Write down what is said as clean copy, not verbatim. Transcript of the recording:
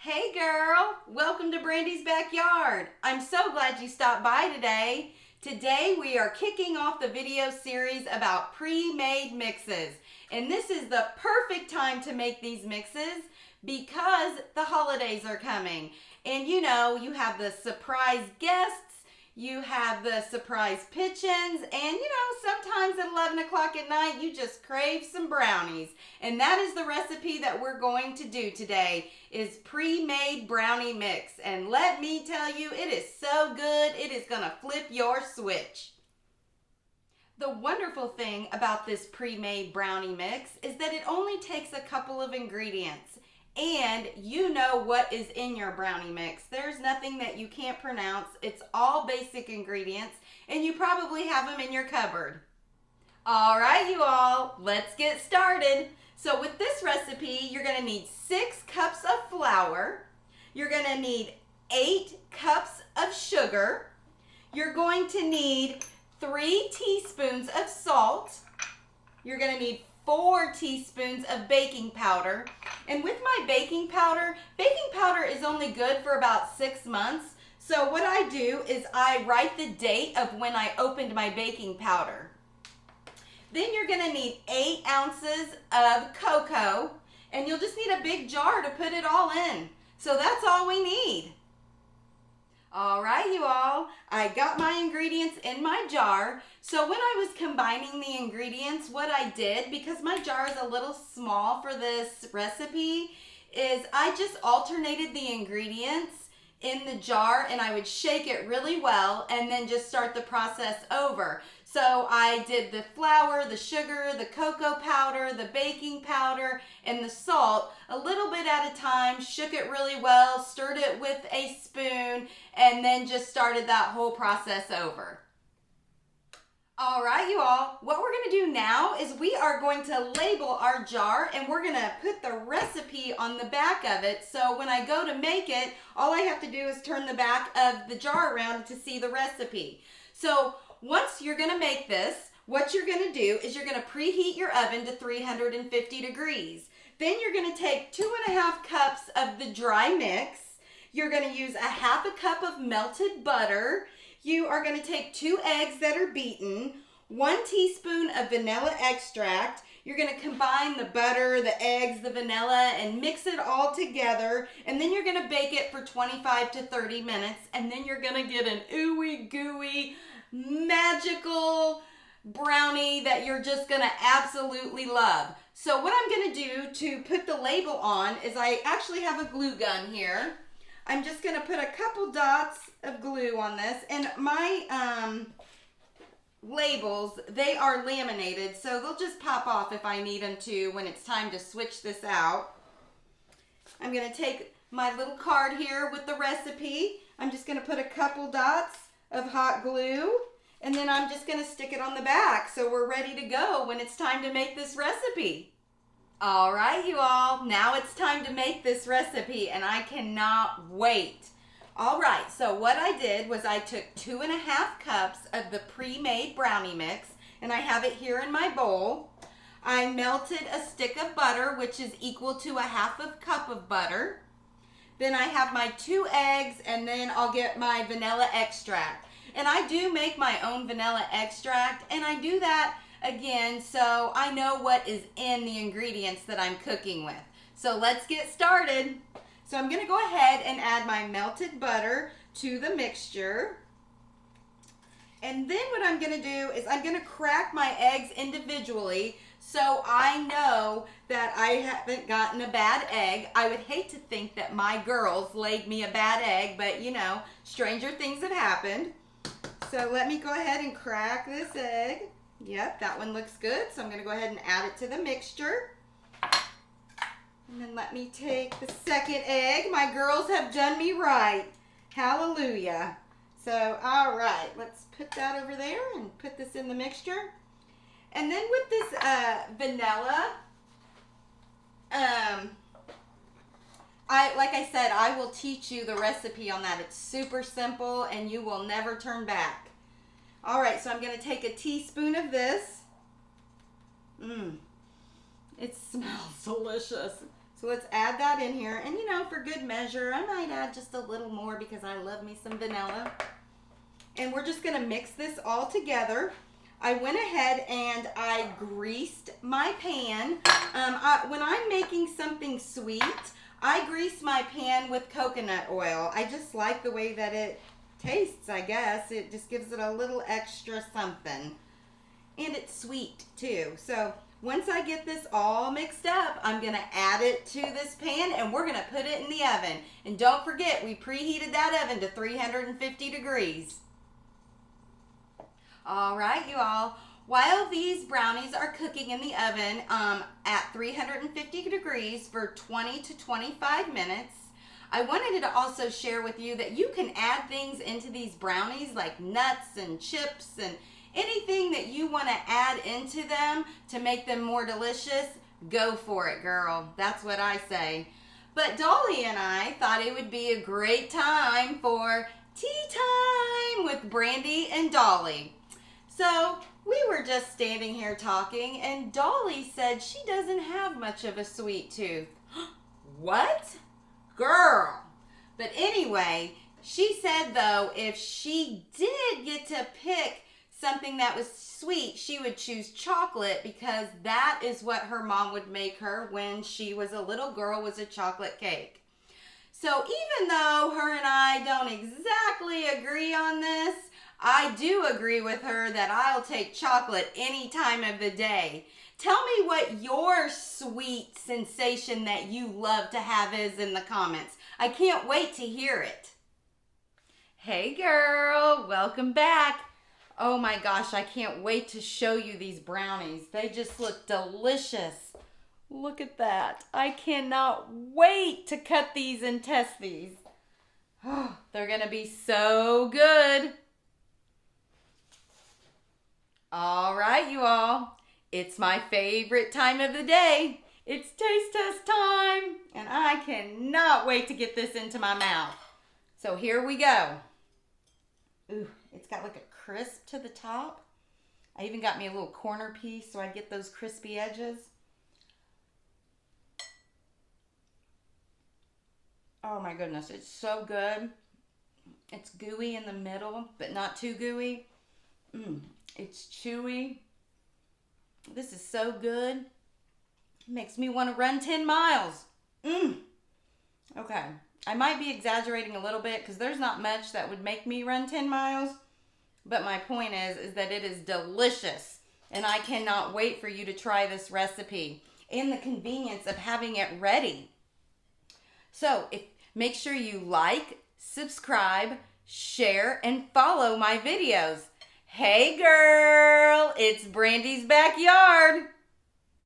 Hey girl, welcome to Brandy's Backyard. I'm so glad you stopped by today. Today we are kicking off the video series about pre-made mixes. And this is the perfect time to make these mixes because the holidays are coming. And you know, you have the surprise guests, you have the surprise pitch-ins, and you know, sometimes at 11 o'clock at night you just crave some brownies. And that is the recipe that we're going to do today, is pre-made brownie mix. And let me tell you, it is so good, it is gonna flip your switch. The wonderful thing about this pre-made brownie mix is that it only takes a couple of ingredients. And you know what is in your brownie mix. There's nothing that you can't pronounce. It's all basic ingredients, and you probably have them in your cupboard. All right, you all, let's get started. So with this recipe, you're gonna need 6 cups of flour. You're gonna need 8 cups of sugar. You're going to need 3 teaspoons of salt. You're gonna need 4 teaspoons of baking powder. And with my baking powder is only good for about 6 months. So what I do is I write the date of when I opened my baking powder. Then you're gonna need 8 ounces of cocoa, and you'll just need a big jar to put it all in. So that's all we need. All right, you all, I got my ingredients in my jar. So when I was combining the ingredients, what I did, because my jar is a little small for this recipe, is I just alternated the ingredients in the jar and I would shake it really well and then just start the process over. So I did the flour, the sugar, the cocoa powder, the baking powder, and the salt a little bit at a time, shook it really well, stirred it with a spoon, and then just started that whole process over. All right, you all, what we're gonna do now is we are going to label our jar and we're gonna put the recipe on the back of it. So when I go to make it, all I have to do is turn the back of the jar around to see the recipe. So once you're gonna make this, what you're gonna do is you're gonna preheat your oven to 350 degrees. Then you're gonna take 2.5 cups of the dry mix. You're gonna use 1/2 cup of melted butter. You are going to take 2 eggs that are beaten, 1 teaspoon of vanilla extract. You're going to combine the butter, the eggs, the vanilla, and mix it all together. And then you're going to bake it for 25 to 30 minutes. And then you're going to get an ooey gooey, magical brownie that you're just going to absolutely love. So what I'm going to do to put the label on is I actually have a glue gun here. I'm just going to put a couple dots of glue on this, and my labels, they are laminated, so they'll just pop off if I need them to when it's time to switch this out. I'm going to take my little card here with the recipe. I'm just going to put a couple dots of hot glue, and then I'm just going to stick it on the back so we're ready to go when it's time to make this recipe. All right, you all, now it's time to make this recipe and I cannot wait. All right, so what I did was I took 2.5 cups of the pre-made brownie mix and I have it here in my bowl. I melted a stick of butter, which is equal to 1/2 cup of butter. Then I have my 2 eggs, and then I'll get my vanilla extract. And I do make my own vanilla extract, and I do that again, so I know what is in the ingredients that I'm cooking with. So let's get started. So I'm going to go ahead and add my melted butter to the mixture. And then what I'm going to do is I'm going to crack my eggs individually so I know that I haven't gotten a bad egg. I would hate to think that my girls laid me a bad egg, but you know, stranger things have happened. So let me go ahead and crack this egg. Yep, that one looks good. So I'm going to go ahead and add it to the mixture. And then let me take the second egg. My girls have done me right. Hallelujah. So, all right, let's put that over there and put this in the mixture. And then with this vanilla, like I said, I will teach you the recipe on that. It's super simple and you will never turn back. All right, so I'm going to take a teaspoon of this. It smells delicious. So let's add that in here. And you know, for good measure, I might add just a little more because I love me some vanilla. And we're just gonna mix this all together. I went ahead and I greased my pan. When I'm making something sweet, I grease my pan with coconut oil. I just like the way that it tastes, I guess. It just gives it a little extra something. And it's sweet too. So once I get this all mixed up, I'm gonna add it to this pan and we're gonna put it in the oven. And don't forget, we preheated that oven to 350 degrees. All right, you all. While these brownies are cooking in the oven at 350 degrees for 20 to 25 minutes, I wanted to also share with you that you can add things into these brownies like nuts and chips and anything that you want to add into them to make them more delicious. Go for it, girl. That's what I say. But Dolly and I thought it would be a great time for tea time with Brandy and Dolly. So we were just standing here talking and Dolly said she doesn't have much of a sweet tooth. What? Girl. But anyway, she said though, if she did get to pick something that was sweet, she would choose chocolate because that is what her mom would make her when she was a little girl, was a chocolate cake. So even though her and I don't exactly agree on this, I do agree with her that I'll take chocolate any time of the day. Tell me what your sweet sensation that you love to have is in the comments. I can't wait to hear it. Hey girl, welcome back. Oh my gosh, I can't wait to show you these brownies. They just look delicious. Look at that. I cannot wait to cut these and test these. Oh, they're gonna be so good. All right, you all. It's my favorite time of the day. It's taste test time, and I cannot wait to get this into my mouth. So here we go. Ooh, it's got like a crisp to the top. I even got me a little corner piece so I get those crispy edges. Oh my goodness, it's so good. It's gooey in the middle, but not too gooey. It's chewy. This is so good. It makes me want to run 10 miles. Okay. I might be exaggerating a little bit because there's not much that would make me run 10 miles. But my point is that it is delicious. And I cannot wait for you to try this recipe and the convenience of having it ready. So make sure you like, subscribe, share, and follow my videos. Hey girl, it's Brandy's backyard.